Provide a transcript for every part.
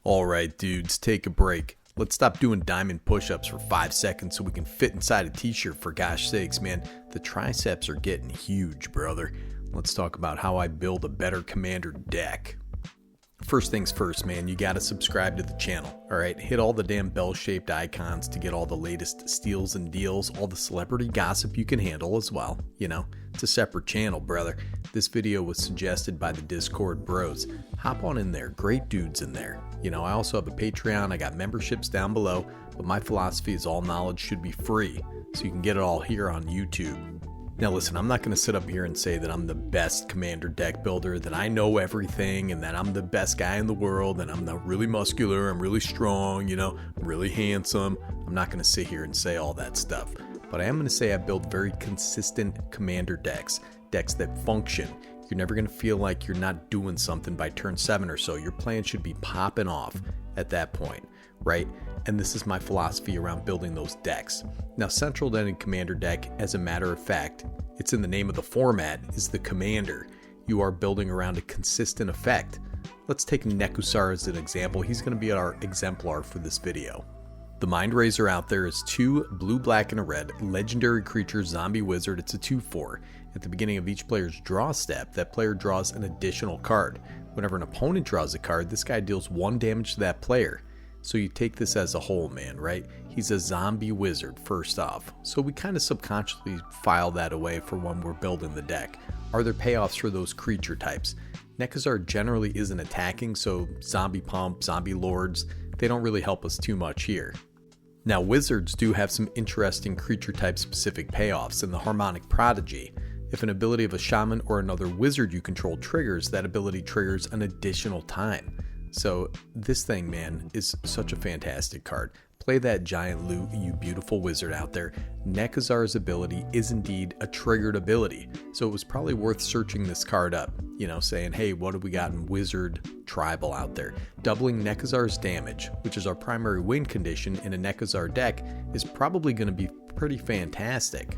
Alright dudes, take a break. Let's stop doing diamond push-ups for 5 seconds so we can fit inside a t-shirt, for gosh sakes, man. The triceps are getting huge, brother. Let's talk about how I build a better commander deck. First things first, man, you gotta subscribe to the channel, alright? Hit all the damn bell-shaped icons to get all the latest steals and deals, all the celebrity gossip you can handle as well. You know, it's a separate channel, brother. This video was suggested by the Discord bros. Hop on in there, great dudes in there. You know, I also have a Patreon, I got memberships down below, but my philosophy is all knowledge should be free, so you can get it all here on YouTube. Now listen, I'm not going to sit up here and say that I'm the best commander deck builder, that I know everything, and that I'm the best guy in the world, and I'm not really muscular, I'm really strong, you know, I'm really handsome. I'm not going to sit here and say all that stuff. But I am going to say I build very consistent commander decks that function. You're never going to feel like you're not doing something by turn 7 or so. Your plan should be popping off at that point, right? And this is my philosophy around building those decks. Now, central to any commander deck, as a matter of fact, it's in the name of the format, is the commander. You are building around a consistent effect. Let's take Nekusar as an example. He's going to be our exemplar for this video. The Mindrazor out there is 2 blue, black, and a red legendary creature zombie wizard. It's a 2/4. At the beginning of each player's draw step, that player draws an additional card. Whenever an opponent draws a card, this guy deals 1 damage to that player. So you take this as a whole, man, right? He's a zombie wizard, first off. So we kind of subconsciously file that away for when we're building the deck. Are there payoffs for those creature types? Nekusar generally isn't attacking, so zombie pump, zombie lords, they don't really help us too much here. Now, wizards do have some interesting creature type specific payoffs in the Harmonic Prodigy. If an ability of a shaman or another wizard you control triggers, that ability triggers an additional time. So this thing, man, is such a fantastic card. Play that giant loot, you beautiful wizard out there. Nekusar's ability is indeed a triggered ability, so it was probably worth searching this card up, you know, saying, hey, what have we got in wizard tribal out there? Doubling Nekusar's damage, which is our primary win condition in a Nekusar deck, is probably going to be pretty fantastic.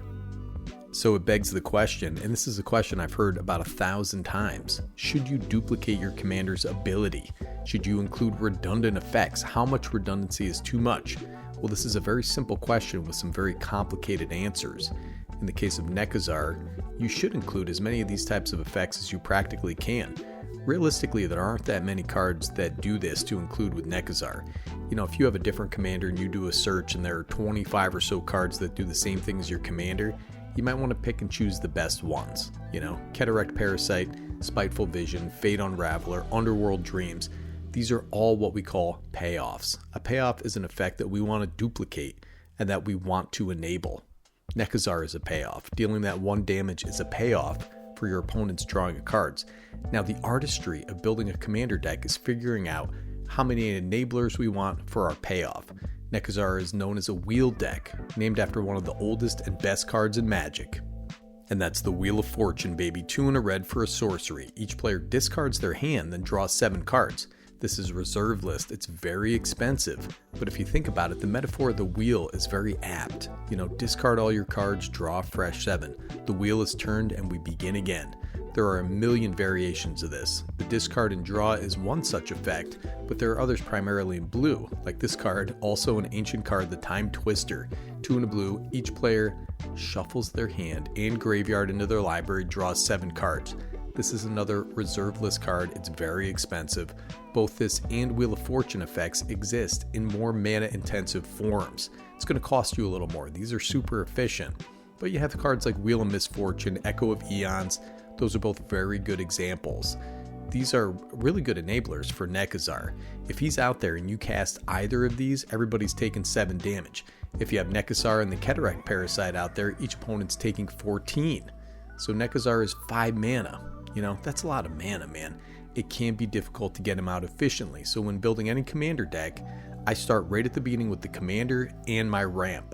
So it begs the question, and this is a question I've heard about 1,000 times, should you duplicate your commander's ability? Should you include redundant effects? How much redundancy is too much? Well, this is a very simple question with some very complicated answers. In the case of Nekusar, you should include as many of these types of effects as you practically can. Realistically, there aren't that many cards that do this to include with Nekusar. You know, if you have a different commander and you do a search and there are 25 or so cards that do the same thing as your commander, you might want to pick and choose the best ones. You know, Cataract Parasite, Spiteful Vision, Fate Unraveler, Underworld Dreams. These are all what we call payoffs. A payoff is an effect that we want to duplicate and that we want to enable. Nekusar is a payoff. Dealing that 1 damage is a payoff for your opponent's drawing of cards. Now, the artistry of building a commander deck is figuring out how many enablers we want for our payoff. Nekusar is known as a wheel deck, named after one of the oldest and best cards in Magic. And that's the Wheel of Fortune, baby. 2 and a red for a sorcery. Each player discards their hand, then draws 7 cards. This is reserve list. It's very expensive. But if you think about it, the metaphor of the wheel is very apt. You know, discard all your cards, draw a fresh 7. The wheel is turned and we begin again. There are a million variations of this. The discard and draw is one such effect, but there are others primarily in blue, like this card, also an ancient card, the Time Twister. 2 and a blue, each player shuffles their hand and graveyard into their library, draws 7 cards. This is another reserve list card. It's very expensive. Both this and Wheel of Fortune effects exist in more mana intensive forms. It's going to cost you a little more. These are super efficient. But you have cards like Wheel of Misfortune, Echo of Eons. Those are both very good examples. These are really good enablers for Nekusar. If he's out there and you cast either of these, everybody's taking 7 damage. If you have Nekusar and the Cataract Parasite out there, each opponent's taking 14. So Nekusar is 5 mana. You know, that's a lot of mana, man. It can be difficult to get him out efficiently. So when building any commander deck, I start right at the beginning with the commander and my ramp.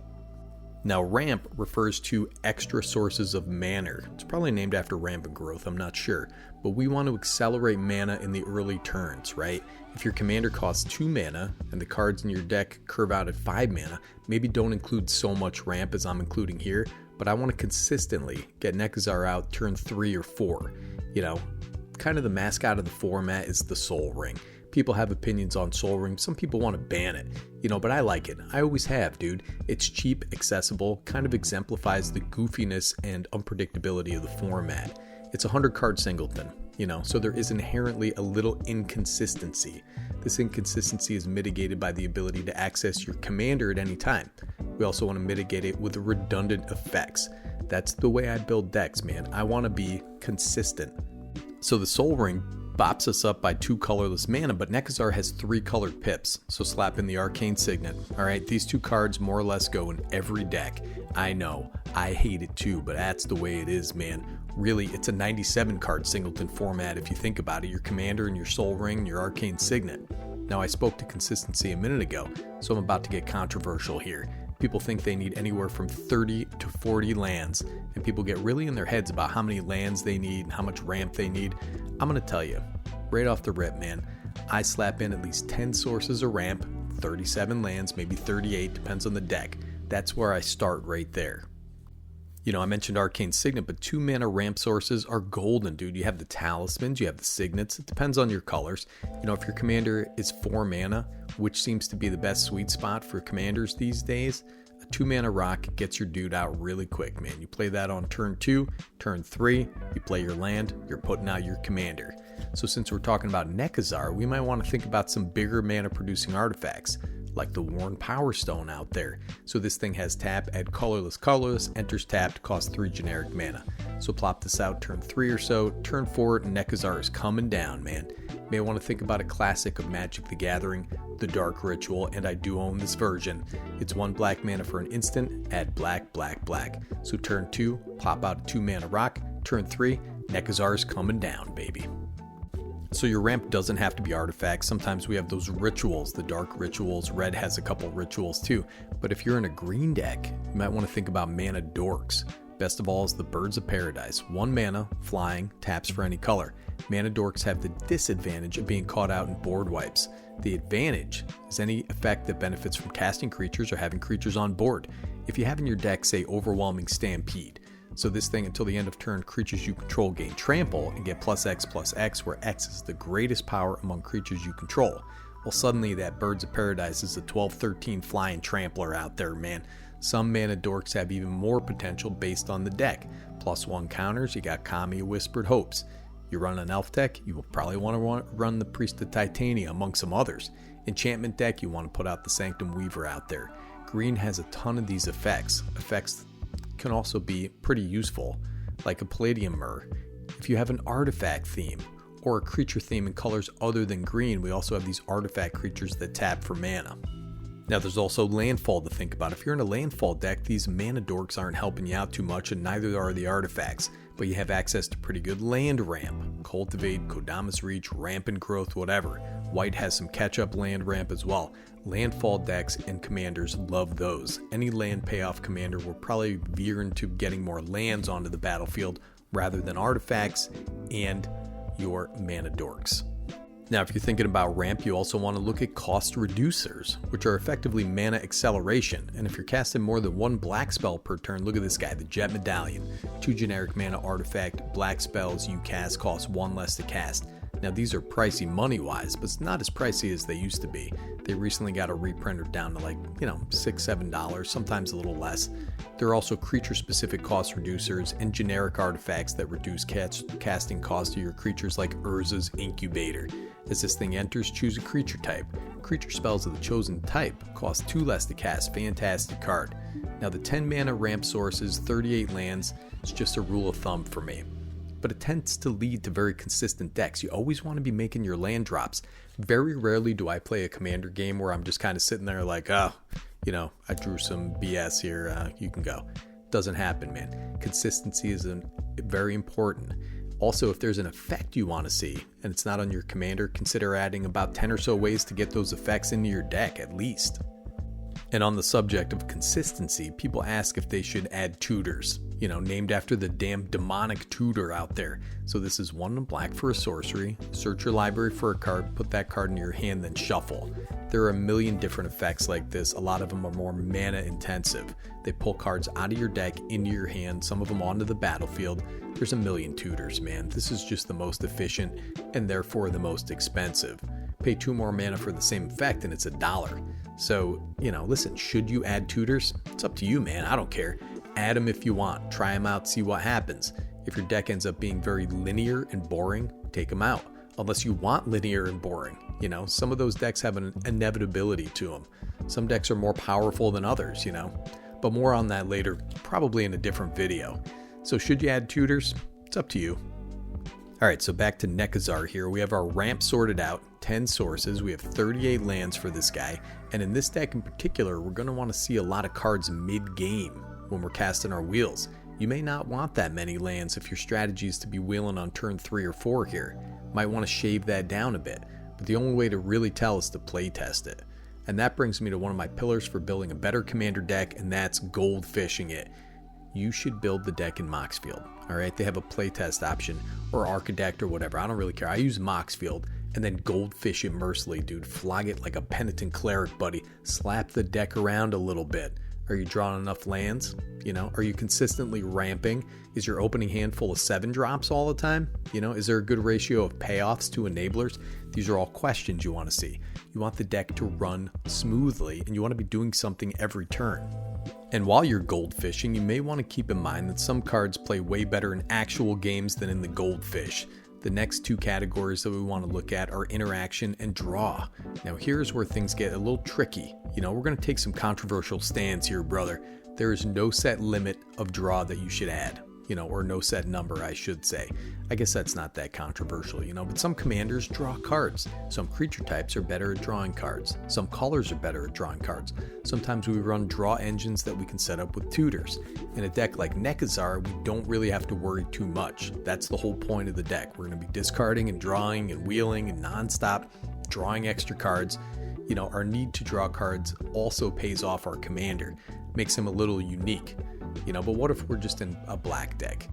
Now, ramp refers to extra sources of mana. It's probably named after rampant growth, I'm not sure. But we want to accelerate mana in the early turns, right? If your commander costs 2 mana and the cards in your deck curve out at 5 mana, maybe don't include so much ramp as I'm including here, but I want to consistently get Nekusar out turn 3 or 4. You know, kind of the mascot of the format is the Soul Ring. people have opinions on Sol Ring. Some people want to ban it, but I like it. I always have, dude. It's cheap, accessible, kind of exemplifies the goofiness and unpredictability of the format. It's a 100-card singleton, so there is inherently a little inconsistency. This inconsistency is mitigated by the ability to access your commander at any time. We also want to mitigate it with redundant effects. That's the way I build decks, man. I want to be consistent. So the Sol Ring bops us up by 2 colorless mana, but Nekusar has 3 colored pips, so slap in the Arcane Signet. Alright, these 2 cards more or less go in every deck. I know, I hate it too, but that's the way it is, man. Really, it's a 97 card singleton format if you think about it. Your commander and your Sol Ring and your Arcane Signet. Now, I spoke to consistency a minute ago, so I'm about to get controversial here. People think they need anywhere from 30 to 40 lands, and people get really in their heads about how many lands they need and how much ramp they need. I'm going to tell you, right off the rip, man, I slap in at least 10 sources of ramp, 37 lands, maybe 38, depends on the deck. That's where I start right there. I mentioned Arcane Signet, but 2 mana ramp sources are golden, dude. You have the talismans, you have the signets. It depends on your colors. If your commander is 4 mana, which seems to be the best sweet spot for commanders these days, a 2 mana rock gets your dude out really quick, man. You play that on turn 2, turn 3, you play your land, you're putting out your commander. So since we're talking about Nekusar, we might want to think about some bigger mana producing artifacts, like the Worn Power Stone out there. So this thing has tap, add colorless, enters tapped, costs 3 generic mana. So plop this out turn 3 or so, turn 4, and Nekusar is coming down, man. You may want to think about a classic of Magic the Gathering, the Dark Ritual, and I do own this version. It's 1 black mana for an instant, add black. So turn 2, plop out a 2 mana rock, turn 3, Nekusar is coming down, baby. So your ramp doesn't have to be artifacts. Sometimes we have those rituals, the dark rituals. Red has a couple rituals too. But if you're in a green deck, you might want to think about mana dorks. Best of all is the Birds of Paradise. 1 mana, flying, taps for any color. Mana dorks have the disadvantage of being caught out in board wipes. The advantage is any effect that benefits from casting creatures or having creatures on board. If you have in your deck, say, Overwhelming Stampede, so this thing, until the end of turn, creatures you control gain trample and get +X/+X, where X is the greatest power among creatures you control. Well, suddenly that Birds of Paradise is a 12-13 flying trampler out there, man. Some mana dorks have even more potential based on the deck. +1 counters, you got Kami Whispered Hopes. You run an elf deck, you will probably want to run the Priest of Titania among some others. Enchantment deck, you want to put out the Sanctum Weaver out there. Green has a ton of these effects can also be pretty useful, like a Palladium Myrrh. If you have an artifact theme or a creature theme in colors other than green, we also have these artifact creatures that tap for mana. Now there's also landfall to think about. If you're in a landfall deck, these mana dorks aren't helping you out too much, and neither are the artifacts, but you have access to pretty good land ramp. Cultivate, Kodamas Reach, Rampant Growth, whatever. White has some catch-up land ramp as well. Landfall decks and commanders love those. Any land payoff commander will probably veer into getting more lands onto the battlefield rather than artifacts and your mana dorks. Now, if you're thinking about ramp, you also want to look at cost reducers, which are effectively mana acceleration. And if you're casting more than 1 black spell per turn, look at this guy, the Jet Medallion. 2 generic mana artifact, black spells you cast cost 1 less to cast. Now, these are pricey money-wise, but it's not as pricey as they used to be. They recently got a reprinter down to like, $6-7, sometimes a little less. There are also creature-specific cost reducers and generic artifacts that reduce casting cost of your creatures, like Urza's Incubator. As this thing enters, choose a creature type. Creature spells of the chosen type cost 2 less to cast. Fantastic card. Now, the 10 mana ramp sources, 38 lands, is just a rule of thumb for me. But it tends to lead to very consistent decks. You always want to be making your land drops. Very rarely do I play a commander game where I'm just kind of sitting there like, I drew some BS here, you can go. Doesn't happen, man. Consistency is very important. Also, if there's an effect you want to see and it's not on your commander, consider adding about 10 or so ways to get those effects into your deck at least. And on the subject of consistency, people ask if they should add tutors, named after the damn demonic tutor out there. So this is 1 black for a sorcery, search your library for a card, put that card in your hand, then shuffle. There are a million different effects like this. A lot of them are more mana intensive. They pull cards out of your deck into your hand, some of them onto the battlefield. There's a million tutors, man. This is just the most efficient and therefore the most expensive. Pay 2 more mana for the same effect and it's $1. So, listen, should you add tutors? It's up to you, man. I don't care. Add them if you want. Try them out, see what happens. If your deck ends up being very linear and boring, take them out. Unless you want linear and boring. Some of those decks have an inevitability to them. Some decks are more powerful than others, But more on that later, probably in a different video. So should you add tutors? It's up to you. Alright, so back to Nekusar here. We have our ramp sorted out, 10 sources. We have 38 lands for this guy. And in this deck in particular, we're going to want to see a lot of cards mid-game when we're casting our wheels. You may not want that many lands if your strategy is to be wheeling on turn 3 or 4 here. Might want to shave that down a bit. But the only way to really tell is to play test it. And that brings me to one of my pillars for building a better commander deck, and that's goldfishing it. You should build the deck in Moxfield. Alright, they have a playtest option, or Architect or whatever. I don't really care. I use Moxfield, and then goldfish it mercilessly, dude. Flog it like a penitent cleric, buddy. Slap the deck around a little bit. Are you drawing enough lands? Are you consistently ramping? Is your opening hand full of 7 drops all the time? Is there a good ratio of payoffs to enablers? These are all questions you want to see. You want the deck to run smoothly, and you want to be doing something every turn. And while you're goldfishing, you may want to keep in mind that some cards play way better in actual games than in the goldfish. The next 2 categories that we want to look at are interaction and draw. Now here's where things get a little tricky. We're going to take some controversial stands here, brother. There is no set limit of draw that you should add. Or no set number, I should say. I guess that's not that controversial, but some commanders draw cards. Some creature types are better at drawing cards. Some colors are better at drawing cards. Sometimes we run draw engines that we can set up with tutors. In a deck like Nekusar, we don't really have to worry too much. That's the whole point of the deck. We're going to be discarding and drawing and wheeling and nonstop drawing extra cards. Our need to draw cards also pays off our commander. Makes him a little unique. But what if we're just in a black deck?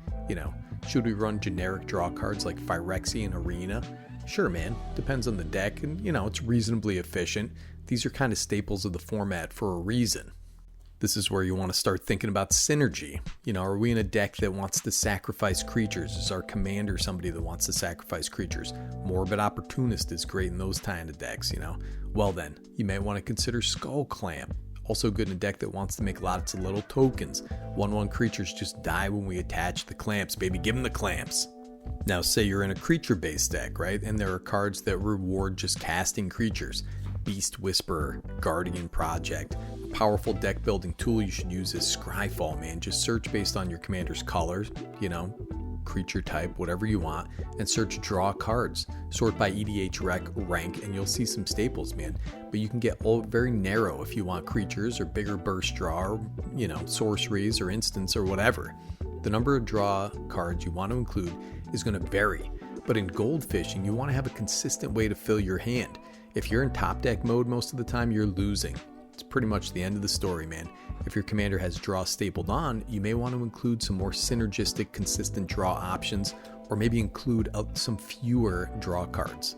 Should we run generic draw cards like Phyrexian Arena? Sure, man. Depends on the deck, and it's reasonably efficient. These are kind of staples of the format for a reason. This is where you want to start thinking about synergy. Are we in a deck that wants to sacrifice creatures? Is our commander somebody that wants to sacrifice creatures? Morbid Opportunist is great in those kind of decks, Well then, you may want to consider Skull Clamp. Also good in a deck that wants to make lots of little tokens. 1/1 creatures just die when we attach the clamps, baby. Give them the clamps. Now say you're in a creature-based deck, right? And there are cards that reward just casting creatures. Beast Whisperer, Guardian Project. A powerful deck building tool you should use is Scryfall, man. Just search based on your commander's colors, creature type, whatever you want, and search draw cards. Sort by EDH rank, and you'll see some staples, man. But you can get very narrow if you want creatures or bigger burst draw, or, sorceries or instants or whatever. The number of draw cards you want to include is going to vary. But in goldfishing, you want to have a consistent way to fill your hand. If you're in top deck mode most of the time, you're losing. It's pretty much the end of the story, man. If your commander has draw stapled on, you may want to include some more synergistic, consistent draw options, or maybe include some fewer draw cards.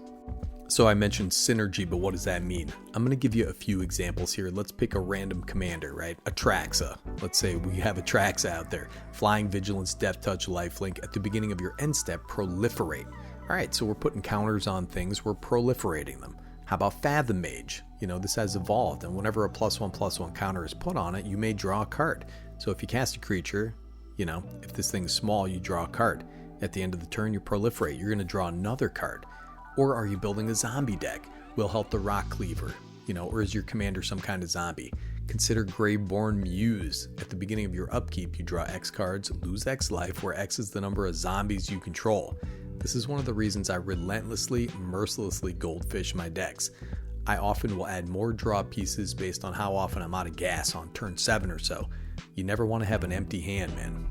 So I mentioned synergy, but what does that mean? I'm going to give you a few examples here. Let's pick a random commander, right? Atraxa. Let's say we have Atraxa out there. Flying, Vigilance, Death Touch, Lifelink. At the beginning of your end step, proliferate. All right, so we're putting counters on things. We're proliferating them. How about Fathom Mage? This has evolved, and whenever a +1/+1 counter is put on it, you may draw a card. So if you cast a creature, if this thing's small, you draw a card. At the end of the turn, you proliferate. You're going to draw another card. Or are you building a zombie deck? Will help the Rock Cleaver, or is your commander some kind of zombie? Consider Graveborn Muse. At the beginning of your upkeep, you draw X cards, lose X life, where X is the number of zombies you control. This is one of the reasons I relentlessly, mercilessly goldfish my decks. I often will add more draw pieces based on how often I'm out of gas on turn 7 or so. You never want to have an empty hand, man.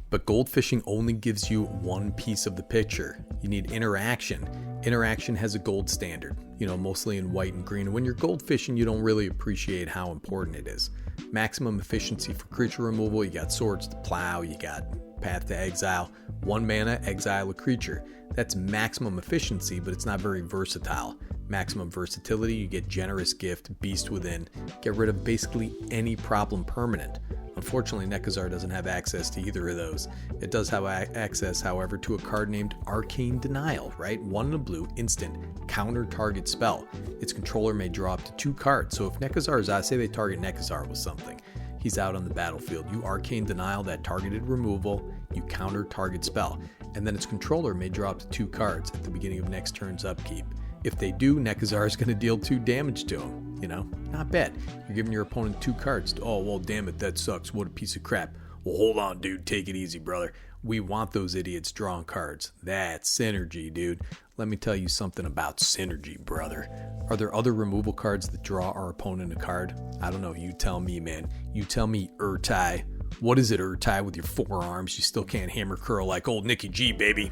But goldfishing only gives you one piece of the picture. You need interaction. Interaction has a gold standard, mostly in white and green. And when you're goldfishing, you don't really appreciate how important it is. Maximum efficiency for creature removal, you got Swords to Plow, you got Path to Exile. 1 mana, exile a creature. That's maximum efficiency, but it's not very versatile. Maximum versatility, you get Generous Gift, Beast Within. Get rid of basically any problem permanent. Unfortunately, Nekazar doesn't have access to either of those. It does have access, however, to a card named Arcane Denial, right? 1 in a blue, instant, counter target spell. Its controller may draw up to 2 cards. So if Nekazar is out, say they target Nekazar with something, he's out on the battlefield. You Arcane Denial that targeted removal, you counter target spell. And then its controller may draw up to 2 cards at the beginning of next turn's upkeep. If they do, Nekazar is going to deal 2 damage to him. You know, not bad. You're giving your opponent 2 cards. Oh, well, damn it, that sucks. What a piece of crap. Well, hold on, dude. Take it easy, brother. We want those idiots drawing cards. That's synergy, dude. Let me tell you something about synergy, brother. Are there other removal cards that draw our opponent a card? I don't know. You tell me, man. You tell me, Urtai. What is it, Urtai, with your forearms? You still can't hammer curl like old Nikki G, baby.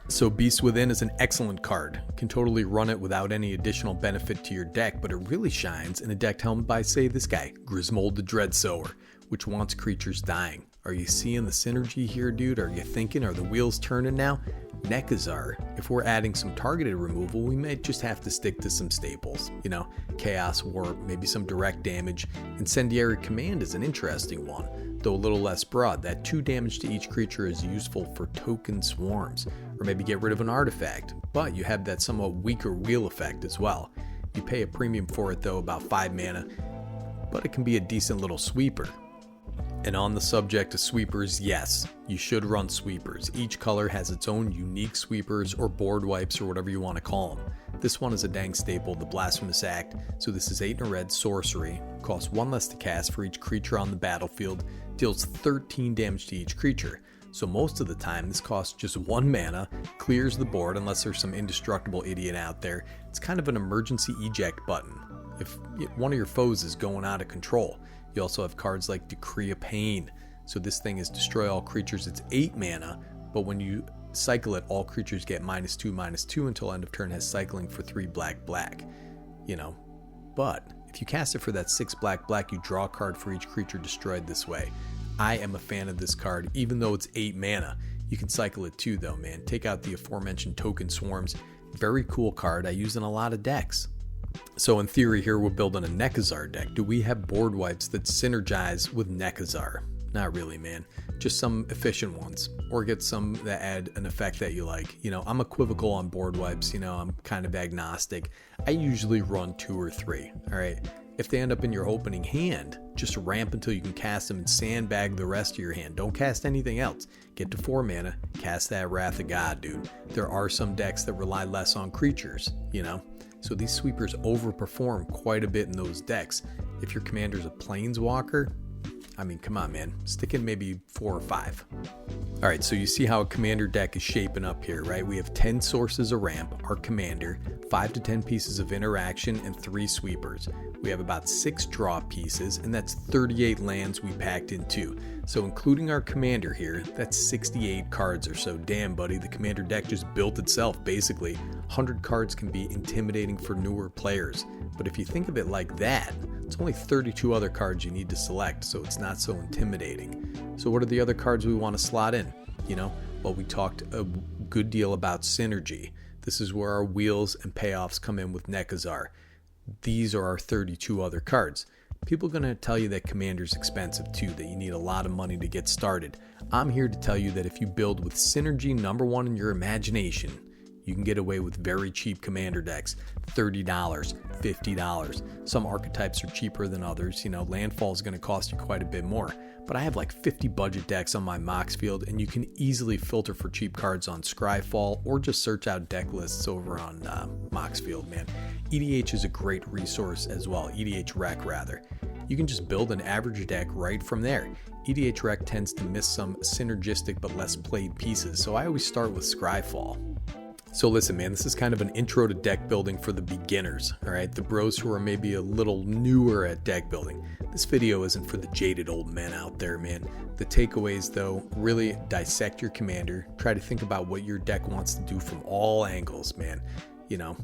So Beast Within is an excellent card. Can totally run it without any additional benefit to your deck, but it really shines in a deck helmed by, say, this guy, Grismold the Dreadsower, which wants creatures dying. Are you seeing the synergy here, dude? Are you thinking? Are the wheels turning now? Nekazar, if we're adding some targeted removal, we may just have to stick to some staples. You know, Chaos Warp, maybe some direct damage. Incendiary Command is an interesting one, though a little less broad. That 2 damage to each creature is useful for token swarms, or maybe get rid of an artifact, but you have that somewhat weaker wheel effect as well. You pay a premium for it though, about 5 mana, but it can be a decent little sweeper. And on the subject of sweepers, yes, you should run sweepers. Each color has its own unique sweepers or board wipes or whatever you want to call them. This one is a dang staple, the Blasphemous Act. So this is 8 in a red sorcery, costs 1 less to cast for each creature on the battlefield, deals 13 damage to each creature. So most of the time this costs just 1 mana, clears the board unless there's some indestructible idiot out there. It's kind of an emergency eject button if one of your foes is going out of control. You also have cards like Decree of Pain. So this thing is destroy all creatures. It's 8 mana, but when you cycle it, all creatures get -2/-2 until end of turn has cycling for 3 black. You know, but if you cast it for that 6 black, you draw a card for each creature destroyed this way. I am a fan of this card, even though it's 8 mana. You can cycle it too though, man. Take out the aforementioned token swarms. Very cool card. I use in a lot of decks. So in theory here, we're building a Nekazar deck. Do we have board wipes that synergize with Nekazar? Not really, man. Just some efficient ones, or get some that add an effect that you like. You know, I'm equivocal on board wipes. You know, I'm kind of agnostic. I usually run 2 or 3. All right. If they end up in your opening hand, just ramp until you can cast them and sandbag the rest of your hand. Don't cast anything else. Get to 4 mana, cast that Wrath of God, dude. There are some decks that rely less on creatures, you know? So these sweepers overperform quite a bit in those decks. If your commander's a planeswalker, I mean, come on, man. Stick in maybe 4 or 5. All right, so you see how a commander deck is shaping up here, right? We have 10 sources of ramp, our commander, 5 to 10 pieces of interaction, and 3 sweepers. We have about 6 draw pieces, and that's 38 lands we packed in too. So including our commander here, that's 68 cards or so. Damn, buddy, the commander deck just built itself, basically. 100 cards can be intimidating for newer players. But if you think of it like that, it's only 32 other cards you need to select, so it's not so intimidating. So what are the other cards we want to slot in? You know, well, we talked a good deal about synergy. This is where our wheels and payoffs come in with Nekazar. These are our 32 other cards. People are going to tell you that Commander's expensive too, that you need a lot of money to get started. I'm here to tell you that if you build with synergy number 1 in your imagination, you can get away with very cheap Commander decks, $30, $50. Some archetypes are cheaper than others. You know, Landfall is going to cost you quite a bit more. But I have like 50 budget decks on my Mox Field, and you can easily filter for cheap cards on Scryfall or just search out deck lists over on Mox Field, man. EDH is a great resource as well, EDH Rec rather. You can just build an average deck right from there. EDH Rec tends to miss some synergistic but less played pieces, so I always start with Scryfall. So listen, man, this is kind of an intro to deck building for the beginners, all right? The bros who are maybe a little newer at deck building. This video isn't for the jaded old men out there, man. The takeaways, though, really dissect your commander. Try to think about what your deck wants to do from all angles, man. You know,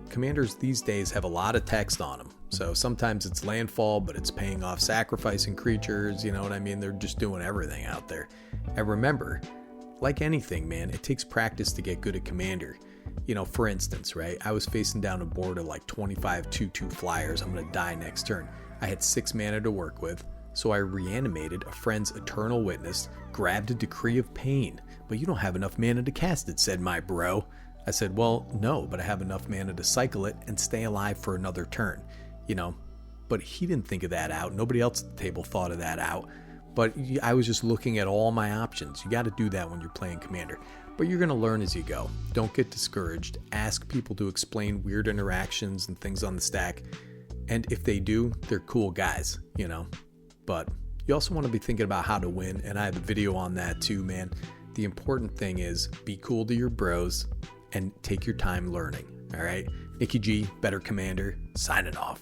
commanders these days have a lot of text on them. So sometimes it's landfall, but it's paying off sacrificing creatures, you know what I mean? They're just doing everything out there. And remember, like anything, man, it takes practice to get good at commander. You know, for instance, right, I was facing down a board of like 25 2/2 flyers. I'm going to die next turn. I had 6 mana to work with. So I reanimated a friend's eternal witness, grabbed a decree of pain. But you don't have enough mana to cast it, said my bro. I said, well, no, but I have enough mana to cycle it and stay alive for another turn. But he didn't think of that out. Nobody else at the table thought of that out. But I was just looking at all my options. You got to do that when you're playing Commander. But you're going to learn as you go. Don't get discouraged. Ask people to explain weird interactions and things on the stack. And if they do, they're cool guys, But you also want to be thinking about how to win. And I have a video on that too, man. The important thing is be cool to your bros and take your time learning. All right. Nikki G, Better Commander, signing off.